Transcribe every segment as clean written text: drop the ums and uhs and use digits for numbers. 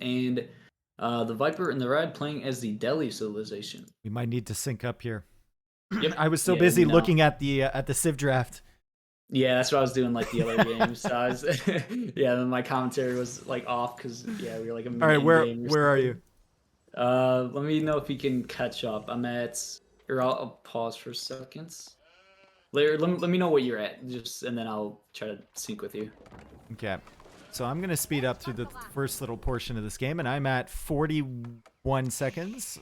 and the Viper and the Red playing as the Delhi civilization. We might need to sync up here. Yep. I was so busy looking at the Civ draft. Yeah, that's what I was doing like the other games. So I was, yeah, then my commentary was like off because we were like a minute. All right, game where are you? Let me know if you can catch up. I'm at, or I'll pause for seconds. Later, let me know what you're at, and then I'll try to sync with you. Okay, so I'm gonna speed up through the first little portion of this game, and I'm at 41 seconds.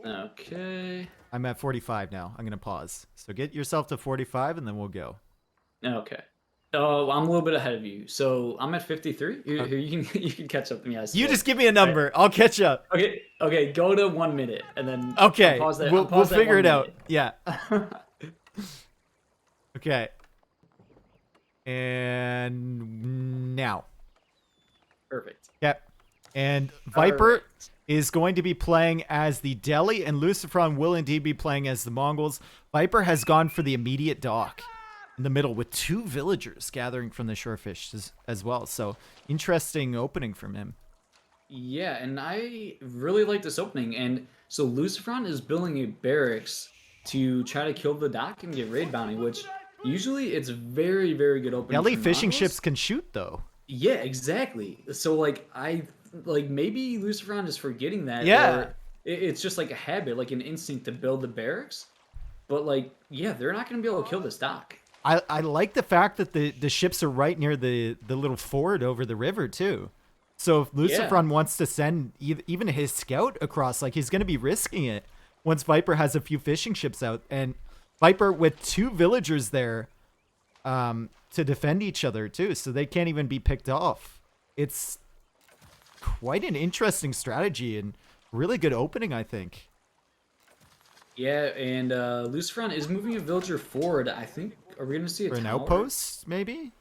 Okay. I'm at 45 now. I'm gonna pause. So get yourself to 45, and then we'll go. Okay. Oh, I'm a little bit ahead of you. So I'm at 53. Here, you can catch up to me. You just give me a number. Right. I'll catch up. Okay. Go to 1 minute, and then okay. We'll figure it out. Minute. Yeah. Okay. And now. Perfect. Yep. And Viper is going to be playing as the Delhi, and LucifroN will indeed be playing as the Mongols. Viper has gone for the immediate dock in the middle with 2 villagers gathering from the shorefish as well. So interesting opening from him. Yeah, and I really like this opening. And so LucifroN is building a barracks to try to kill the dock and get raid bounty, which usually it's very, very good opening. Delhi fishing ships can shoot though. Yeah, exactly. So like maybe LucifroN is forgetting that. Yeah. Or it's just like a habit, like an instinct to build the barracks. But like, yeah, they're not going to be able to kill this dock. I like the fact that the ships are right near the little ford over the river too. So if LucifroN wants to send even his scout across, like he's going to be risking it once Viper has a few fishing ships out. And Viper with 2 villagers there to defend each other too, so they can't even be picked off. It's quite an interesting strategy and really good opening, I think. Yeah, and LucifroN is moving a villager forward. I think, are we going to see a an tower? Outpost, maybe?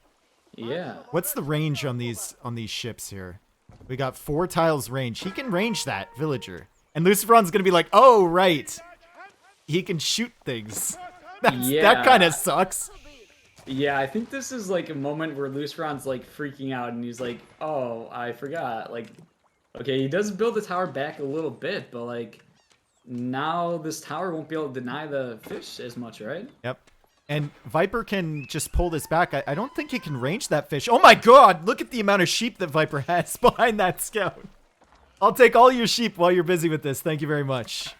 Yeah. What's the range on these ships here? We got 4 tiles range. He can range that villager. And LucifroN's going to be like, oh, right. He can shoot things. That kind of sucks. Yeah, I think this is like a moment where LucifroN's like freaking out and he's like, oh, I forgot. Like, okay, he does build the tower back a little bit, but like, now this tower won't be able to deny the fish as much, right? Yep. And Viper can just pull this back. I don't think he can range that fish. Oh my god, look at the amount of sheep that Viper has behind that scout. I'll take all your sheep while you're busy with this. Thank you very much.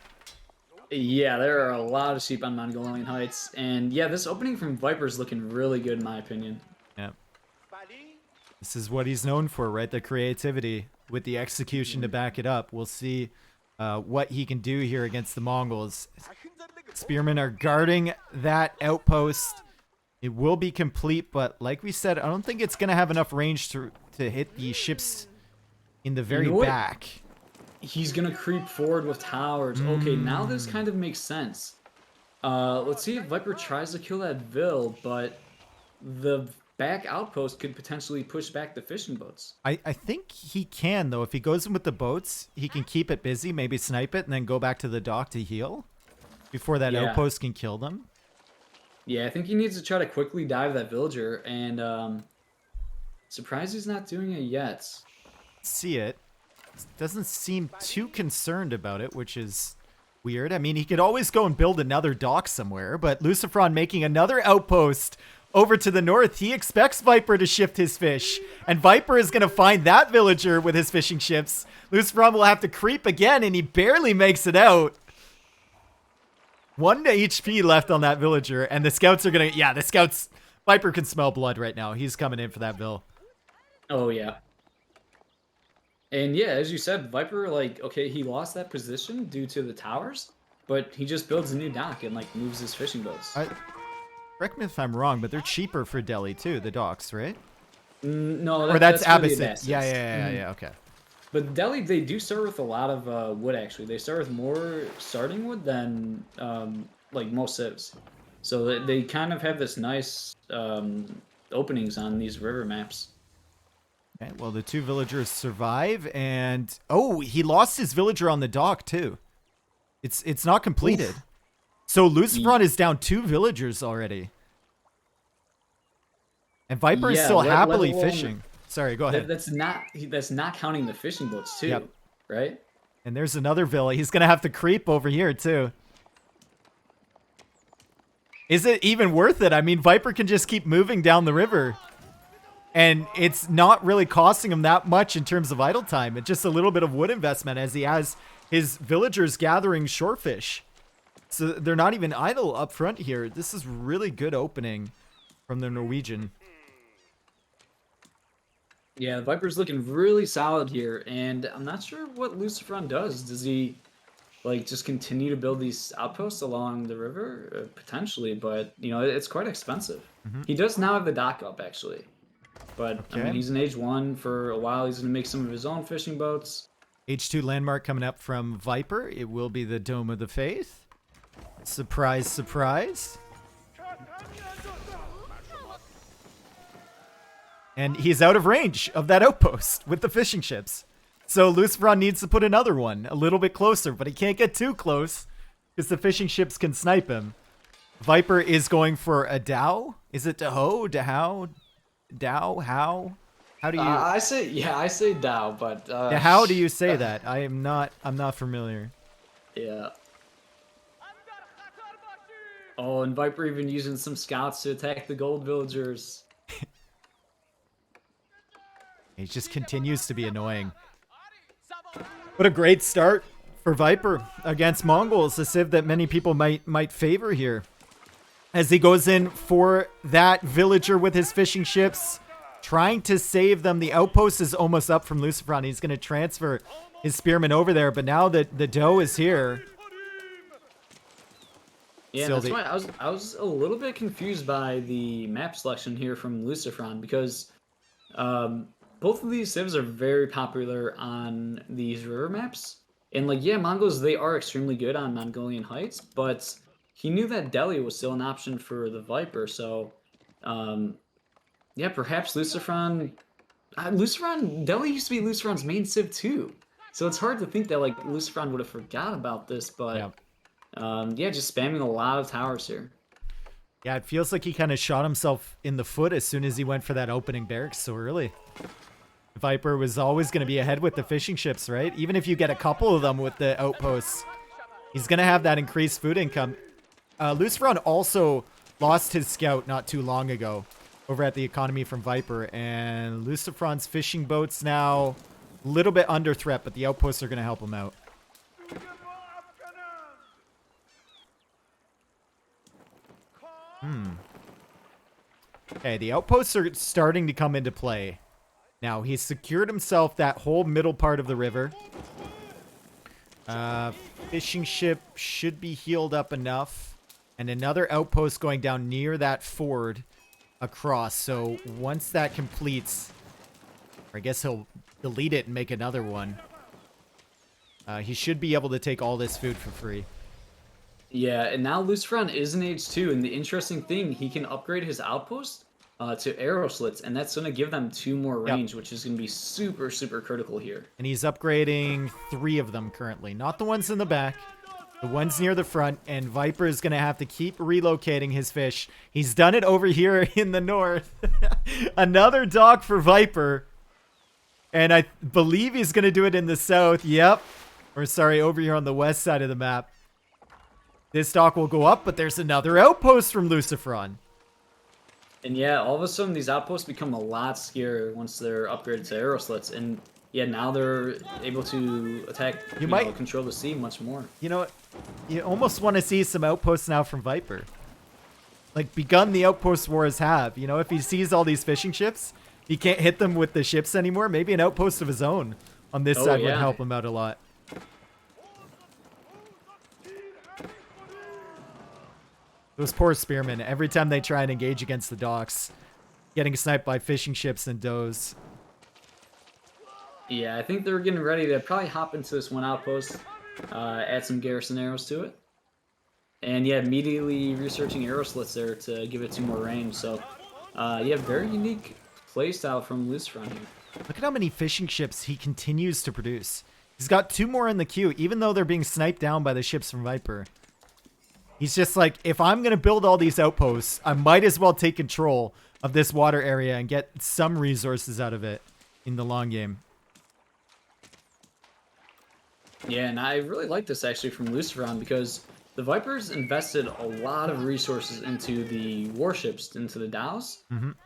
Yeah, there are a lot of sheep on Mongolian Heights. And yeah, this opening from Viper is looking really good in my opinion. Yep. This is what he's known for, right? The creativity with the execution to back it up. We'll see what he can do here against the Mongols. Spearmen are guarding that outpost. It will be complete, but like we said, I don't think it's going to have enough range to hit the ships in the very back. He's going to creep forward with towers. Okay, now this kind of makes sense. Let's see if Viper tries to kill that Vil, but the back outpost could potentially push back the fishing boats. I think he can, though. If he goes in with the boats, he can keep it busy, maybe snipe it, and then go back to the dock to heal before that outpost can kill them. Yeah, I think he needs to try to quickly dive that villager, and surprised he's not doing it yet. See it. Doesn't seem too concerned about it, which is weird. I mean, he could always go and build another dock somewhere, but LucifroN making another outpost over to the north. He expects Viper to shift his fish, and Viper is going to find that villager with his fishing ships. LucifroN will have to creep again, and he barely makes it out. 1 HP left on that villager, and the scouts are going to... Yeah, the scouts... Viper can smell blood right now. He's coming in for that Vil. Oh, yeah. And yeah, as you said, Viper, like, okay, he lost that position due to the towers, but he just builds a new dock and, like, moves his fishing boats. Correct me if I'm wrong, but they're cheaper for Delhi, too, the docks, right? No, that's Abbasid. Yeah, okay. But Delhi, they do start with a lot of wood, actually. They start with more starting wood than, like, most civs. So they kind of have this nice openings on these river maps. Okay, well, the 2 villagers survive, and... Oh, he lost his villager on the dock, too. It's not completed. Oof. So LucifroN is down 2 villagers already. And Viper is still happily fishing. sorry, go ahead. That's not counting the fishing boats too, right? And there's another villa. He's gonna have to creep over here too. Is it even worth it? I mean, Viper can just keep moving down the river. And it's not really costing him that much in terms of idle time. It's just a little bit of wood investment as he has his villagers gathering shorefish. So they're not even idle up front here. This is really good opening from the Norwegian. Yeah, the Viper's looking really solid here, and I'm not sure what LucifroN does. Does he like just continue to build these outposts along the river? Potentially, but you know, it's quite expensive. He does now have the dock up actually. But I mean, he's in age 1 for a while. He's gonna make some of his own fishing boats. H2 landmark coming up from Viper. It will be the Dome of the Faith. Surprise, surprise. And he's out of range of that outpost with the fishing ships. So LucifroN needs to put another one a little bit closer, but he can't get too close because the fishing ships can snipe him. Viper is going for a Dow. Is it Daho? Dahow? Dow? How? How do you... I say Dow, but... how do you say that? I'm not familiar. Yeah. Oh, and Viper even using some scouts to attack the gold villagers. He just continues to be annoying. What a great start for Viper against Mongols, a civ that many people might favor here. As he goes in for that villager with his fishing ships, trying to save them. The outpost is almost up from LucifroN. He's going to transfer his spearmen over there, but now that the dough is here... Yeah, that's why I was a little bit confused by the map selection here from LucifroN, because both of these civs are very popular on these river maps. And like, yeah, Mongols, they are extremely good on Mongolian heights, but he knew that Delhi was still an option for the Viper, so yeah, perhaps LucifroN... Delhi used to be LucifroN's main civ too. So it's hard to think that like LucifroN would have forgot about this, but... Yeah. Yeah, just spamming a lot of towers here. Yeah, it feels like he kind of shot himself in the foot as soon as he went for that opening barracks so early. Viper was always going to be ahead with the fishing ships, right? Even if you get a couple of them with the outposts, he's going to have that increased food income. LucifroN also lost his scout not too long ago over at the economy from Viper, and LucifroN's fishing boats now a little bit under threat, but the outposts are going to help him out. Okay, the outposts are starting to come into play. Now, he's secured himself that whole middle part of the river. Fishing ship should be healed up enough. And another outpost going down near that ford across. So once that completes, or I guess he'll delete it and make another one. He should be able to take all this food for free. Yeah, and now LucifroN is in age 2, and the interesting thing, he can upgrade his outpost to arrow slits, and that's going to give them 2 more range, which is going to be super, super critical here. And he's upgrading 3 of them currently. Not the ones in the back, the ones near the front, and Viper is going to have to keep relocating his fish. He's done it over here in the north. Another dock for Viper. And I believe he's going to do it in the south. Yep. Or sorry, over here on the west side of the map. This dock will go up, but there's another outpost from LucifroN. And yeah, all of a sudden these outposts become a lot scarier once they're upgraded to arrow slits. And yeah, now they're able to attack, you know, control the sea much more. You know, you almost want to see some outposts now from Viper. Like, begun the outpost wars have. You know, if he sees all these fishing ships, he can't hit them with the ships anymore. Maybe an outpost of his own on this side would help him out a lot. Those poor spearmen, every time they try and engage against the docks, getting sniped by fishing ships and does. Yeah, I think they're getting ready to probably hop into this one outpost, add some garrison arrows to it. And yeah, immediately researching arrow slits there to give it 2 more range. So yeah, very unique playstyle from LucifroN here. Look at how many fishing ships he continues to produce. He's got 2 more in the queue, even though they're being sniped down by the ships from Viper. He's just like, if I'm going to build all these outposts, I might as well take control of this water area and get some resources out of it. in the long game. Yeah, and I really like this actually from LucifroN because the Vipers invested a lot of resources into the warships, into the dhows,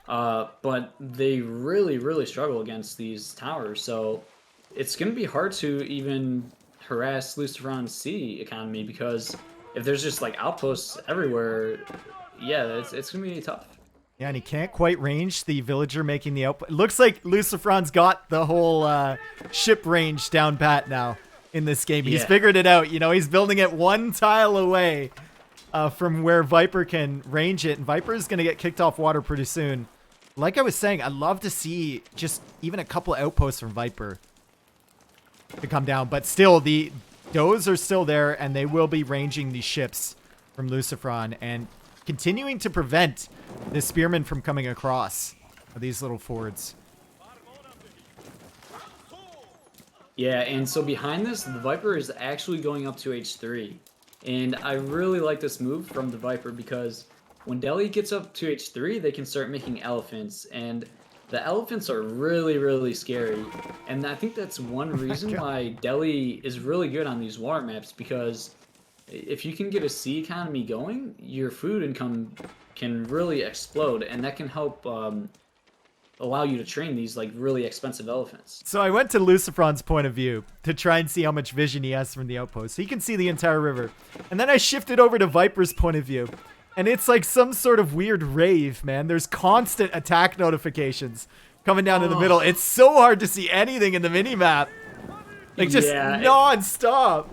but they really struggle against these towers. So it's going to be hard to even harass LucifroN's sea economy because if there's just like outposts everywhere, yeah, it's going to be tough. Yeah, and he can't quite range the villager making the output. It looks like LucifroN's got the whole ship range down pat now in this game. He's figured it out. You know, he's building it one tile away from where Viper can range it. And Viper is going to get kicked off water pretty soon. Like I was saying, I'd love to see just even a couple outposts from Viper to come down. But still, those are still there, and they will be ranging these ships from LucifroN and continuing to prevent the spearmen from coming across these little fords. Yeah, and so behind this, the Viper is actually going up to H3. And I really like this move from the Viper because when Delhi gets up to H3, they can start making elephants. And the elephants are really scary. And I think that's one reason why Delhi is really good on these water maps because if you can get a sea economy going, your food income can really explode, and that can help allow you to train these like really expensive elephants. So I went to LucifroN's point of view to try and see how much vision he has from the outpost. He can see the entire river. And then I shifted over to Viper's point of view, and it's like some sort of weird rave, man. There's constant attack notifications coming down in the middle. It's so hard to see anything in the minimap. Like just non-stop.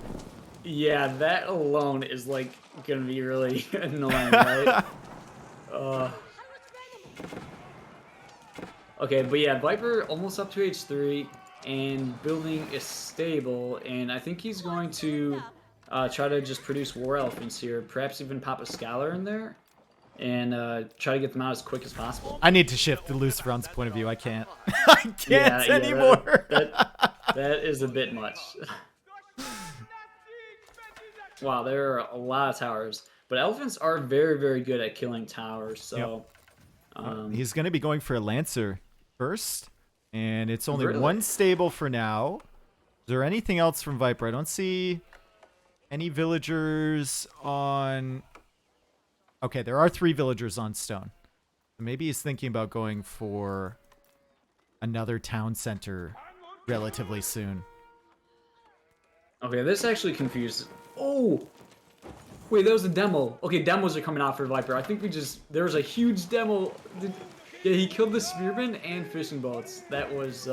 Yeah, that alone is like gonna be really annoying, right? Okay, but yeah, Viper almost up to H3 and building is stable, and I think he's going to try to just produce war elephants here, perhaps even pop a Scholar in there, and try to get them out as quick as possible. I need to shift to LucifroN's point of view. I can't. I can't anymore. That is a bit much. Wow, there are a lot of towers. But elephants are very good at killing towers, so... he's going to be going for a Lancer first, and it's only one stable for now. Is there anything else from Viper? I don't see any villagers on... Okay, there are 3 villagers on stone. Maybe he's thinking about going for another town center relatively soon. Okay, this actually confused... Oh! Wait, that was a demo. Okay, demos are coming out for Viper. I think there was a huge demo. Yeah, he killed the spearmen and fishing boats. That was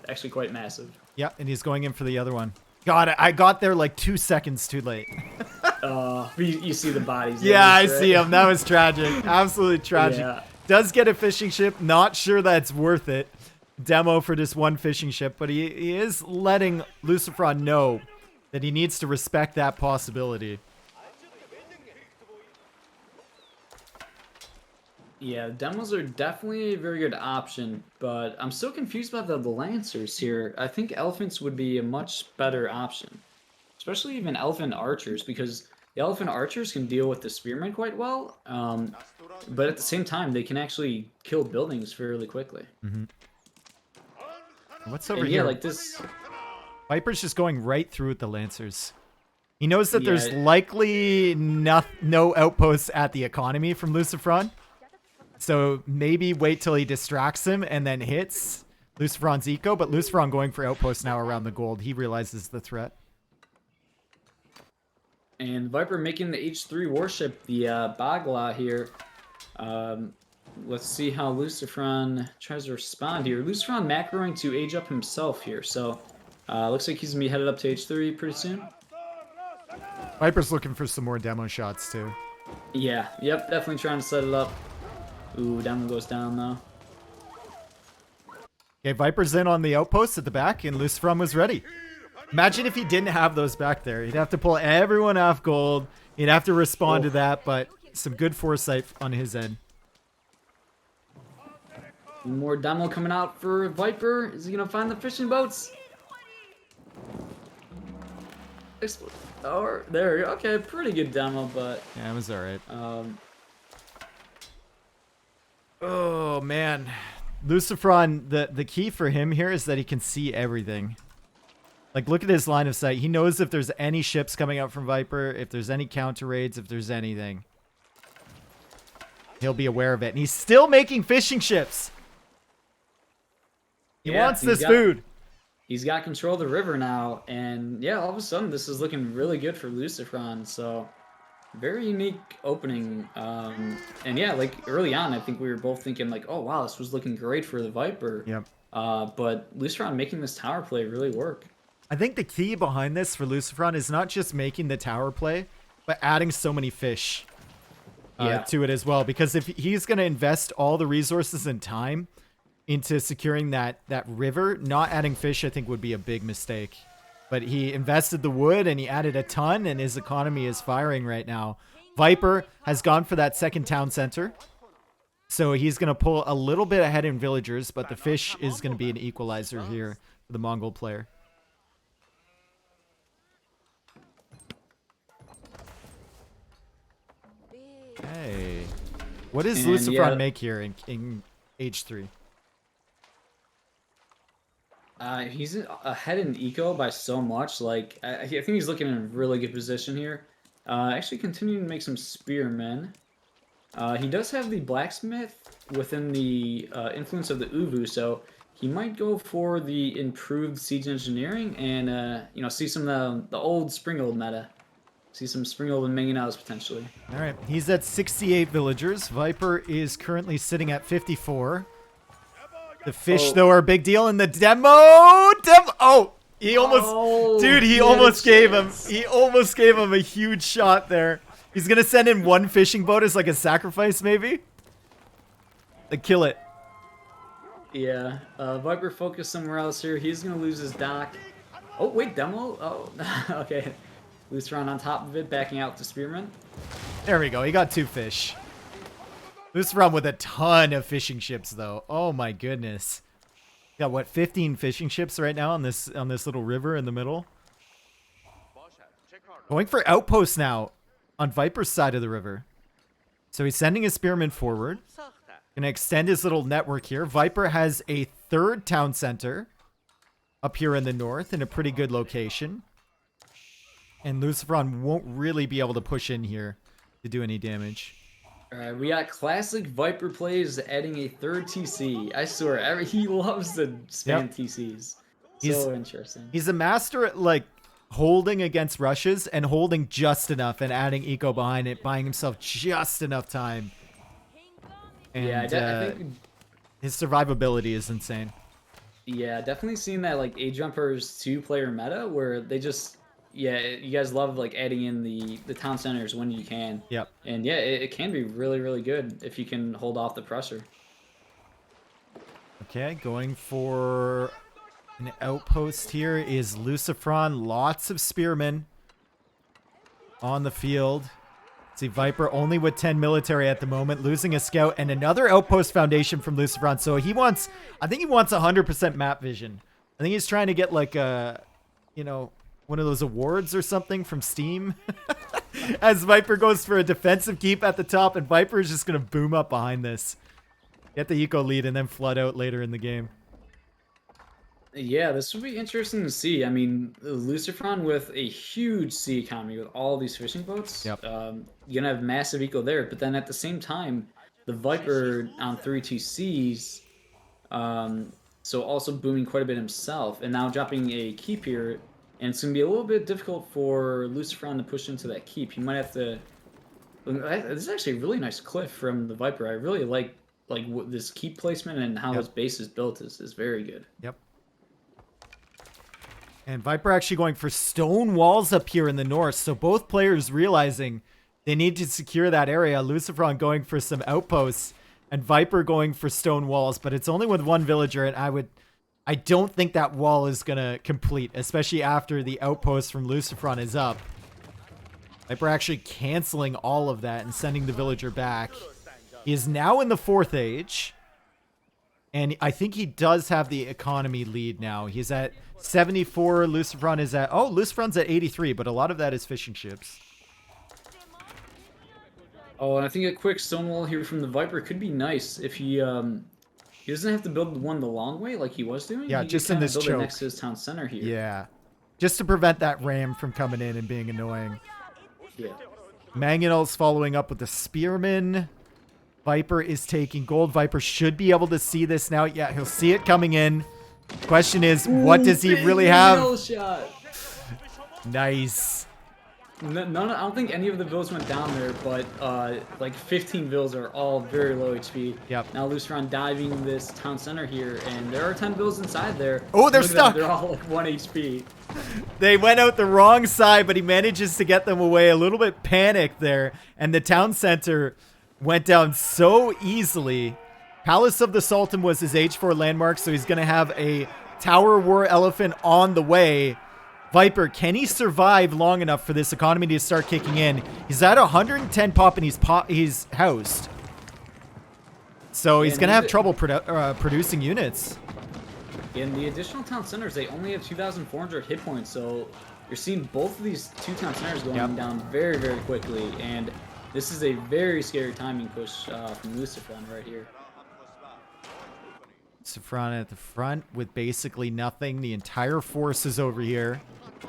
actually quite massive. Yeah, and he's going in for the other one. God, I got there like 2 seconds too late. You see the bodies. Yeah, I see him. That was tragic. Absolutely tragic. Yeah. Does get a fishing ship. Not sure that's worth it. Demo for just one fishing ship, but he is letting LucifroN know that he needs to respect that possibility. Yeah, demos are definitely a very good option, but I'm still confused about the Lancers here. I think elephants would be a much better option, especially even elephant archers, because the elephant archers can deal with the spearmen quite well, but at the same time, they can actually kill buildings fairly quickly. What's over and here? Yeah, like this... Viper's just going right through with the Lancers. He knows that there's likely no outposts at the economy from LucifroN. So maybe wait till he distracts him and then hits LucifroN's eco. But LucifroN going for outposts now around the gold. He realizes the threat. And Viper making the H3 warship, the Bagla here. Let's see how LucifroN tries to respond here. LucifroN macroing to age up himself here. So looks like he's going to be headed up to H3 pretty soon. Viper's looking for some more demo shots too. Yeah, yep, definitely trying to set it up. Ooh, demo goes down though. Okay, Viper's in on the outpost at the back, and LucifroN was ready. Imagine if he didn't have those back there. He'd have to pull everyone off gold. He'd have to respond to that, but some good foresight on his end. More demo coming out for Viper. Is he going to find the fishing boats? Oh, there we go. Okay, pretty good demo, but... Yeah, it was alright. Oh, man. LucifroN, the key for him here is that he can see everything. Like, look at his line of sight. He knows if there's any ships coming out from Viper, if there's any counter raids, if there's anything. He'll be aware of it. And he's still making fishing ships. He wants this food. He's got control of the river now. And yeah, all of a sudden, this is looking really good for LucifroN. So, very unique opening. And yeah, like early on, I think we were both thinking like, oh, wow, this was looking great for the Viper. Yep. But LucifroN making this tower play really work. I think the key behind this for LucifroN is not just making the tower play, but adding so many fish to it as well. Because if he's going to invest all the resources and time into securing that river, not adding fish, I think would be a big mistake. But he invested the wood and he added a ton, and his economy is firing right now. Viper has gone for that second town center. So he's going to pull a little bit ahead in villagers, but the fish is going to be an equalizer here for the Mongol player. Hey, what does LucifroN make here in Age 3? He's ahead in eco by so much. Like I think he's looking in a really good position here. Actually continuing to make some spearmen. He does have the blacksmith within the influence of the Uvu, so he might go for the improved siege engineering and see some of the old Springald meta. See some Springald and Mangonels potentially. All right, he's at 68 villagers. Viper is currently sitting at 54. The fish, though, are a big deal in the demo. Oh, he almost, dude, he almost gave him a huge shot there. He's going to send in one fishing boat as like a sacrifice, maybe. To kill it. Yeah, Viper focused somewhere else here. He's going to lose his dock. Oh, wait, demo? Oh, okay. LucifroN on top of it, backing out the spearman. There we go. He got 2 fish. LucifroN with a ton of fishing ships, though. Oh my goodness. Got what, 15 fishing ships right now on this little river in the middle. Going for outposts now on Viper's side of the river. So he's sending his spearman forward. Gonna extend his little network here. Viper has a 3rd town center up here in the north in a pretty good location. And LucifroN won't really be able to push in here to do any damage. Alright, we got classic Viper plays adding a 3rd TC. I swear, he loves to spam TCs. So interesting. He's a master at like holding against rushes and holding just enough and adding eco behind it, buying himself just enough time. And yeah, I think his survivability is insane. Yeah, definitely seen that like A-Jumper's 2-player meta where they just... Yeah, you guys love like adding in the town centers when you can. Yep. And yeah, it can be really, really good if you can hold off the pressure. Okay, going for an outpost here is LucifroN. Lots of spearmen on the field. See, Viper only with 10 military at the moment, losing a scout and another outpost foundation from LucifroN. So he wants, I think he wants 100% map vision. I think he's trying to get like a, one of those awards or something from Steam. As Viper goes for a defensive keep at the top, and Viper is just going to boom up behind this. Get the eco lead and then flood out later in the game. Yeah, this would be interesting to see. I mean, LucifroN with a huge sea economy with all these fishing boats. Yep. You're going to have massive eco there. But then at the same time, the Viper on 3 TCs, so also booming quite a bit himself. And now dropping a keep here. And it's going to be a little bit difficult for LucifroN to push into that keep. He might have to... This is actually a really nice cliff from the Viper. I really like this keep placement and how his base is built is very good. Yep. And Viper actually going for stone walls up here in the north. So both players realizing they need to secure that area. LucifroN going for some outposts and Viper going for stone walls. But it's only with 1 villager, and I don't think that wall is going to complete, especially after the outpost from LucifroN is up. Viper actually canceling all of that and sending the villager back. He is now in the 4th age. And I think he does have the economy lead now. He's at 74. LucifroN is at... Oh, LucifroN's at 83, but a lot of that is fishing ships. Oh, and I think a quick stonewall here from the Viper could be nice if he He doesn't have to build one the long way like he was doing. Yeah, he just could in this build choke. it next to his town center here. Yeah. Just to prevent that ram from coming in and being annoying. Yeah. Mangonel's following up with the Spearman. Viper is taking gold. Viper should be able to see this now. Yeah, he'll see it coming in. Question is, what does he really have? Shot. Nice. None, I don't think any of the vills went down there, but like 15 vills are all very low HP. Yep. Now LucifroN diving this town center here, and there are 10 vills inside there. Oh, they're stuck. They're all like 1 HP. They went out the wrong side, but he manages to get them away. A little bit panicked there, and the town center went down so easily. Palace of the Sultan was his H4 landmark, so he's going to have a Tower War Elephant on the way. Viper, can he survive long enough for this economy to start kicking in? He's at 110 pop and he's housed. So he's going to have trouble producing units. In the additional town centers, they only have 2,400 hit points, so you're seeing both of these two town centers going down very, very quickly, and this is a very scary timing push from LucifroN right here. LucifroN at the front with basically nothing. The entire force is over here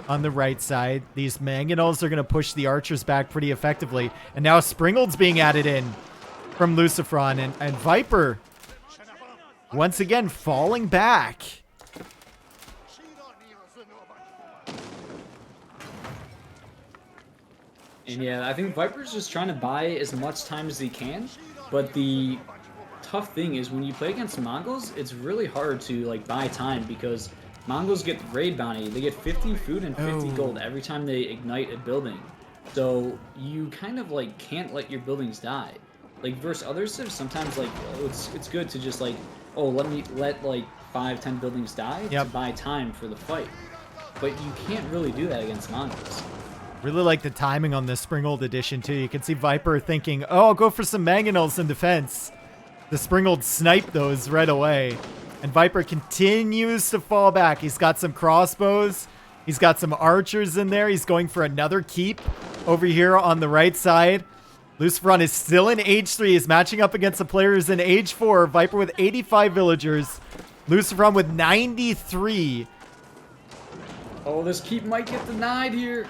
on the right side. These Mangonels are going to push the archers back pretty effectively. And now Springold's being added in from LucifroN. And Viper, once again, falling back. And yeah, I think Viper's just trying to buy as much time as he can, but the tough thing is when you play against Mongols, it's really hard to like buy time because Mongols get raid bounty. They get 50 food and 50 gold every time they ignite a building. So you kind of like can't let your buildings die. Like versus other civs, sometimes like it's good to just like, oh, let like 5-10 buildings die to buy time for the fight. But you can't really do that against Mongols. Really like the timing on this Springold edition too. You can see Viper thinking, oh, I'll go for some Mangonels in defense. The Springold sniped those right away. And Viper continues to fall back. He's got some crossbows. He's got some archers in there. He's going for another keep over here on the right side. LucifroN is still in H3. He's matching up against the players in H4. Viper with 85 villagers. LucifroN with 93. Oh, this keep might get denied here.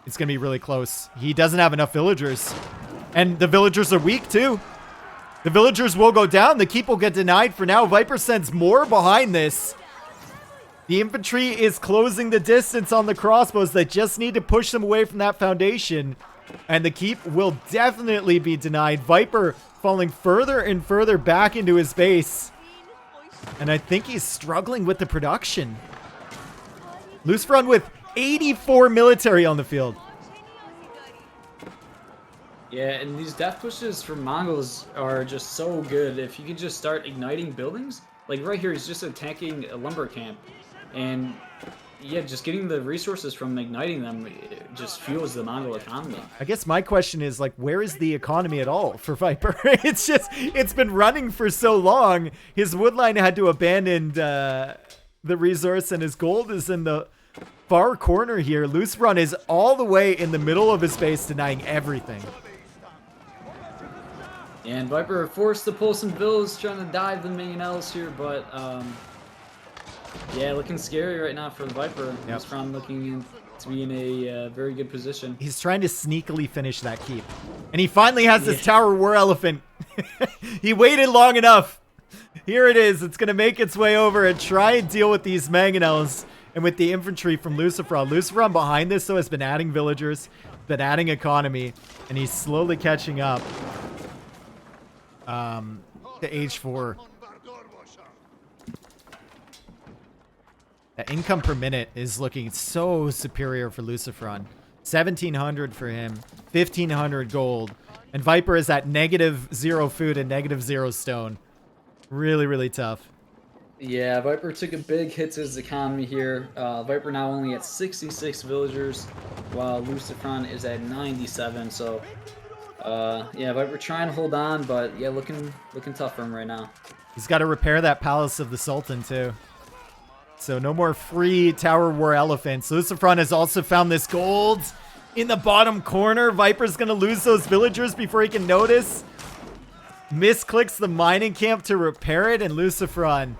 It's going to be really close. He doesn't have enough villagers. And the villagers are weak too. The villagers will go down. The keep will get denied for now. Viper sends more behind this. The infantry is closing the distance on the crossbows. They just need to push them away from that foundation. And the keep will definitely be denied. Viper falling further and further back into his base. And I think he's struggling with the production. LucifroN with 84 military on the field. Yeah, and these death pushes from Mongols are just so good. If you could just start igniting buildings, like right here, he's just attacking a lumber camp. And yeah, just getting the resources from igniting them just fuels the Mongol economy. I guess my question is, like, where is the economy at all for Viper? It's been running for so long. His woodline had to abandon the resource, and his gold is in the far corner here. LucifroN is all the way in the middle of his base, denying everything. And Viper forced to pull some bills, trying to dive the Mangonels here, but yeah, looking scary right now for the Viper. LucifroN looking to be in a very good position. He's trying to sneakily finish that keep. And he finally has this Tower War Elephant. He waited long enough. Here it is. It's going to make its way over and try and deal with these Mangonels and with the infantry from LucifroN. LucifroN behind this, though, has been adding villagers, been adding economy, and he's slowly catching up to H4. The income per minute is looking so superior for LucifroN. 1,700 for him, 1,500 gold. And Viper is at -0 food and -0 stone. Really, really tough. Yeah, Viper took a big hit to his economy here. Viper now only at 66 villagers, while LucifroN is at 97. So, yeah, Viper trying to hold on, but yeah, looking tough for him right now. He's got to repair that Palace of the Sultan too. So no more free Tower War Elephants. LucifroN has also found this gold in the bottom corner. Viper's going to lose those villagers before he can notice. misclicks the mining camp to repair it, and LucifroN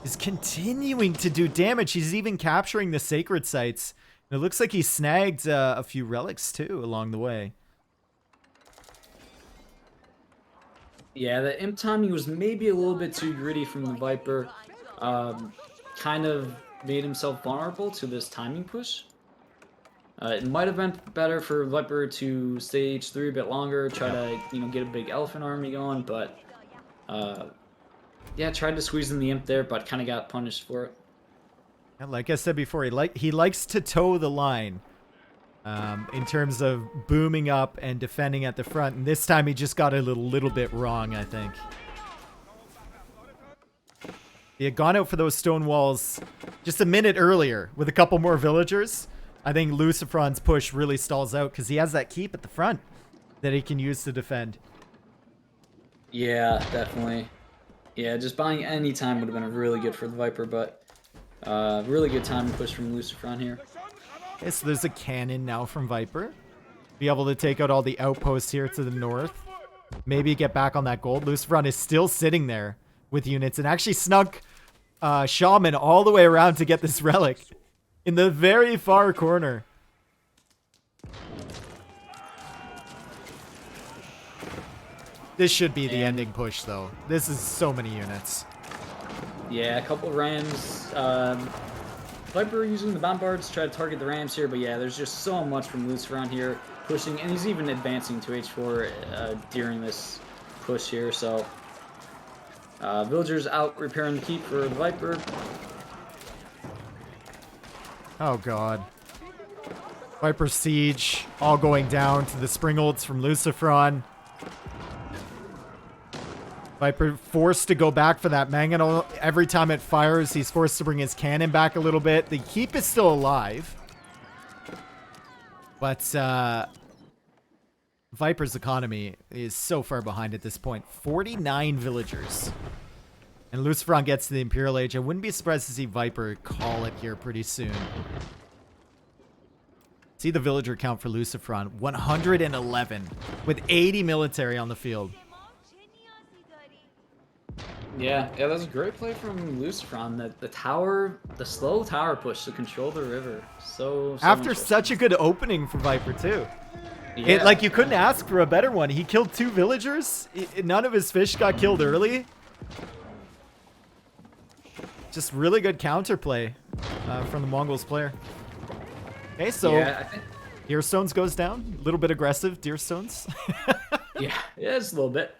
is continuing to do damage. He's even capturing the sacred sites. And it looks like he snagged a few relics too along the way. Yeah, the imp timing was maybe a little bit too gritty from the Viper. Kind of made himself vulnerable to this timing push. It might have been better for Viper to stay H3 a bit longer, try to get a big elephant army going, but yeah, tried to squeeze in the imp there, but kind of got punished for it. And like I said before, he likes to toe the line in terms of booming up and defending at the front. And this time he just got it a little bit wrong, I think. He had gone out for those stone walls just a minute earlier with a couple more villagers. I think LucifroN's push really stalls out because he has that keep at the front that he can use to defend. Yeah, definitely. Yeah, just buying any time would have been really good for the Viper, but really good time push from LucifroN here. Okay, so there's a cannon now from Viper. Be able to take out all the outposts here to the north. Maybe get back on that gold. LucifroN is still sitting there with units and actually snuck Shaman all the way around to get this relic in the very far corner. This should be the ending push, though. This is so many units. Yeah, a couple rams. Viper using the bombards to try to target the rams here, but yeah, there's just so much from LucifroN here pushing, and he's even advancing to H4 during this push here. So villagers out repairing the keep for the Viper. Oh god. Viper siege all going down to the springolds from LucifroN. Viper forced to go back for that mangonel. Every time it fires, he's forced to bring his cannon back a little bit. The keep is still alive. But Viper's economy is so far behind at this point. 49 villagers. And LucifroN gets to the Imperial Age. I wouldn't be surprised to see Viper call it here pretty soon. See the villager count for LucifroN. 111 with 80 military on the field. Yeah, that was a great play from LucifroN. The slow tower push to control the river. So after such a good opening for Viper too. Yeah. Like you couldn't ask for a better one. He killed 2 villagers. None of his fish got killed early. Just really good counterplay from the Mongols player. Okay, so yeah, Deerstones goes down. A little bit aggressive, Deerstones. yeah, it's a little bit.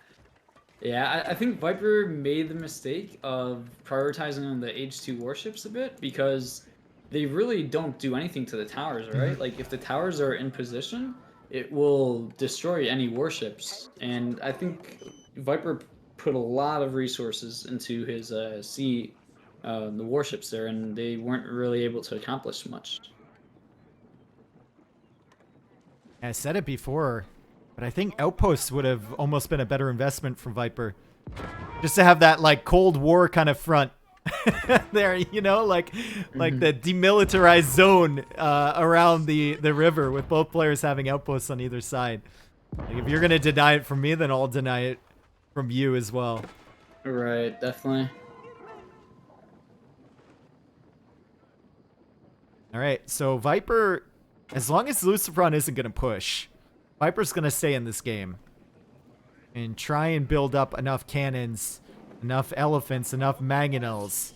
Yeah, I think Viper made the mistake of prioritizing on the H2 warships a bit because they really don't do anything to the towers, right? Like, if the towers are in position, it will destroy any warships. And I think Viper put a lot of resources into his the warships there, and they weren't really able to accomplish much. I said it before, but I think outposts would have almost been a better investment for Viper. Just to have that, like, Cold War kind of front there, you know? Like the demilitarized zone around the river with both players having outposts on either side. Like, if you're going to deny it from me, then I'll deny it from you as well. Right, definitely. All right, so Viper, as long as LucifroN isn't going to push, Viper's going to stay in this game and try and build up enough cannons, enough elephants, enough mangonels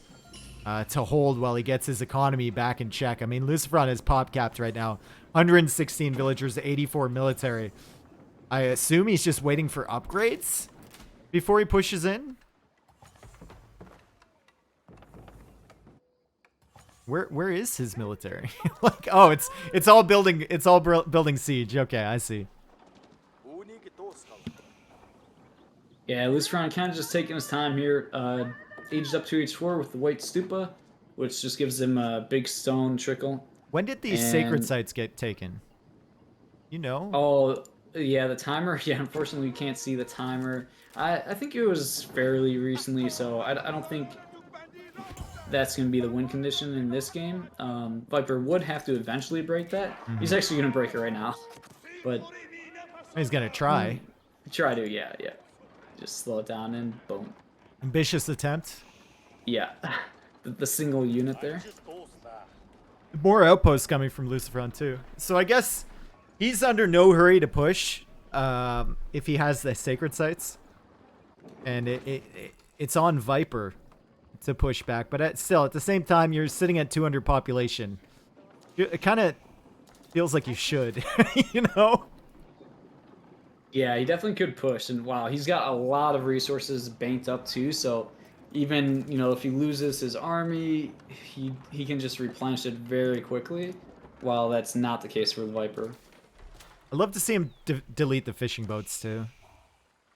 to hold while he gets his economy back in check. I mean, LucifroN is pop capped right now. 116 villagers, 84 military. I assume he's just waiting for upgrades before he pushes in. Where is his military? Like, oh, it's all building siege. Okay, I see. Yeah, LucifroN kind of just taking his time here. Aged up to H4 with the white stupa, which just gives him a big stone trickle. When did these sacred sites get taken? You know? Oh, yeah, the timer. Yeah, unfortunately, we can't see the timer. I think it was fairly recently, so I don't think that's going to be the win condition in this game. Viper would have to eventually break that. He's actually going to break it right now. But he's going to try. Try to, yeah. just slow it down and boom. Ambitious attempt. Yeah, the single unit there. More outposts coming from LucifroN too. So I guess he's under no hurry to push if he has the sacred sites. And it's on Viper to push back. But still, at the same time, you're sitting at 200 population. It kind of feels like you should, you know? Yeah, he definitely could push. And wow, he's got a lot of resources banked up too. So even, you know, if he loses his army, he can just replenish it very quickly. While that's not the case for the Viper. I'd love to see him delete the fishing boats too.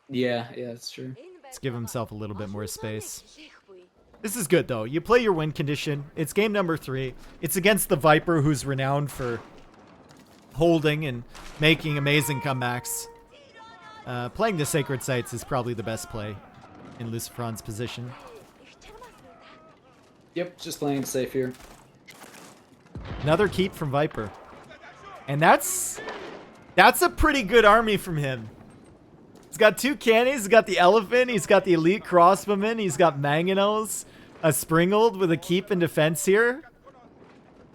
Yeah, that's true. Let's give himself a little bit more space. This is good though. You play your win condition. It's game number 3. It's against the Viper, who's renowned for holding and making amazing comebacks. Playing the sacred sites is probably the best play in LucifroN's position. Yep, just playing it safe here. Another keep from Viper. And that's a pretty good army from him. He's got 2 cannons, he's got the elephant, he's got the elite crossbowman, he's got mangonels, a springald with a keep in defense here.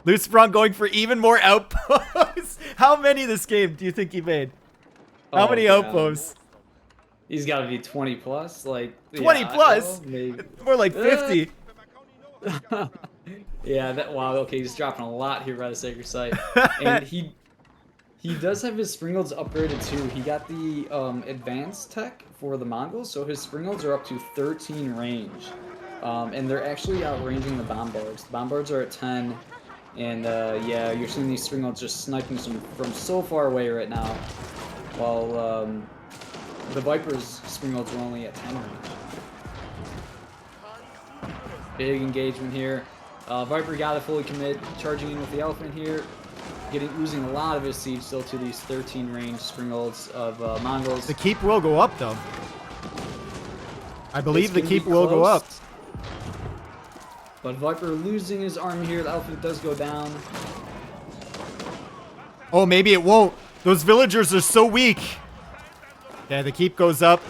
LucifroN going for even more outposts. How many this game do you think he made? How many outposts? He's got to be 20 plus, like 20 plus? More like 50. Yeah, wow, okay, he's dropping a lot here by the sacred site. And he does have his springalds upgraded too. He got the advanced tech for the Mongols, so his springalds are up to 13 range. And they're actually outranging the bombards. The bombards are at 10. And yeah, you're seeing these springalds just sniping from so far away right now. While the Viper's springalds are only at 10 range. Big engagement here. Viper got to fully commit, charging in with the elephant here. Losing a lot of his siege still to these 13 range springalds of Mongols. The keep will go up though. I believe the keep will go up. But Viper losing his army here. The elephant does go down. Oh, maybe it won't. Those villagers are so weak. Yeah, the keep goes up.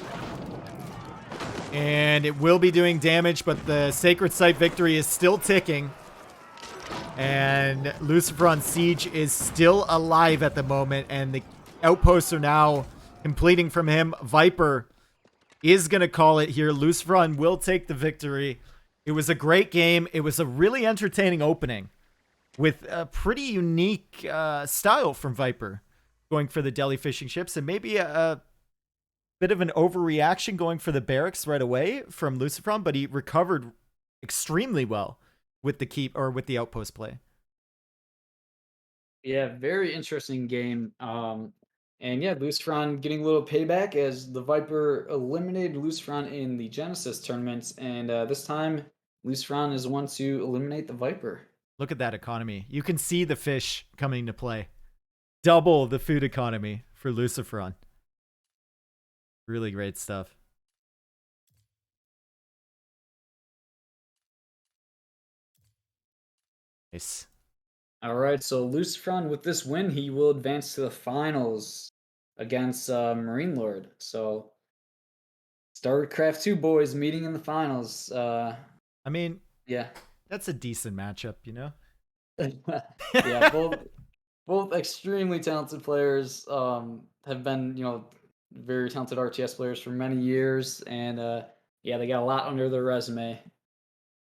And it will be doing damage, but the sacred site victory is still ticking. And LucifroN siege is still alive at the moment, and the outposts are now completing from him. Viper is going to call it here. LucifroN will take the victory. It was a great game. It was a really entertaining opening with a pretty unique style from Viper, going for the deli fishing ships, and maybe a bit of an overreaction going for the barracks right away from LucifroN, but he recovered extremely well with the keep or with the outpost play. Yeah, very interesting game. And yeah, LucifroN getting a little payback as the Viper eliminated LucifroN in the Genesis tournaments, and this time LucifroN is the one to eliminate the Viper. Look at that economy. You can see the fish coming to play. Double the food economy for LucifroN. Really great stuff. Nice. All right, so LucifroN with this win, he will advance to the finals against MarineLorD. So StarCraft 2 boys meeting in the finals. I mean, yeah, that's a decent matchup, you know. Yeah, both extremely talented players. Have been, you know, very talented RTS players for many years, and yeah, they got a lot under their resume.